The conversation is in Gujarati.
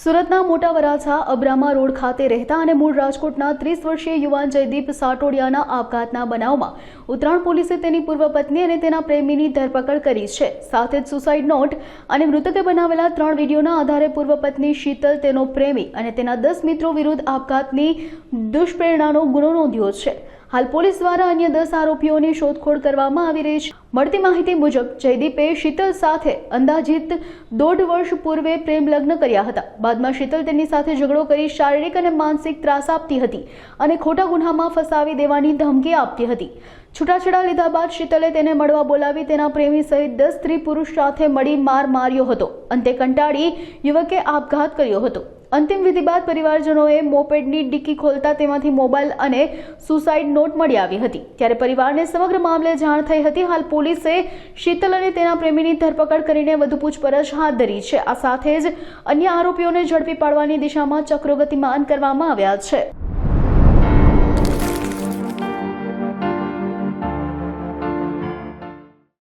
સુરતના મોટા વરાછા અબ્રામા રોડ ખાતે રહેતા અને મૂળ રાજકોટના 30 વર્ષીય યુવાન જયદીપ સાટોડિયાના આપઘાતના બનાવમાં ઉત્તરાણ પોલીસે તેની પૂર્વ પત્ની અને તેના પ્રેમીની ધરપકડ કરી છે। સાથે જ સુસાઇડ નોટ અને મૃતકે બનાવેલા 3 વિડીયોના આધારે પૂર્વ પત્ની શીતલ, તેનો પ્રેમી અને તેના 10 મિત્રો વિરુદ્ધ આપઘાતની દુષ્પ્રેરણાનો ગુનો નોંધ્યો છે। हाल पुलिस द्वारा अन्य 10 आरोपीओनी शोधखोळ करवामां आवी रही छे। મળતી માહિતી મુજબ જયદીપે શીતલ સાથે અંદાજિત 1.5 વર્ષ પૂર્વે પ્રેમ લગ્ન કર્યા હતા। બાદમાં શીતલ તેની સાથે ઝઘડો કરી શારીરિક અને માનસિક ત્રાસ આપતી હતી અને ખોટા ગુનામાં ફસાવી દેવાની ધમકી આપતી હતી। છૂટાછેડા લીધા બાદ શીતલે તેને મળવા બોલાવી તેના પ્રેમી સહિત 10 સ્ત્રી પુરુષ સાથે મળી માર્યો હતો। અંતે કંટાળી યુવકે આપઘાત કર્યો હતો। અંતિમ વિધિ બાદ પરિવારજનોએ મોપેડની ડિક્કી ખોલતા તેમાંથી મોબાઈલ અને સુસાઇડ નોટ મળી આવી હતી। ત્યારે પરિવારને સમગ્ર મામલે જાણ થઈ હતી। હાલ પોલીસે શીતલ અને તેના પ્રેમીની ધરપકડ કરીને વધુ પૂછપરછ હાથ ધરી છે। આ સાથે જ અન્ય આરોપીઓને ઝડપી પાડવાની દિશામાં ચક્રો ગતિમાન કરવામાં આવ્યા છે।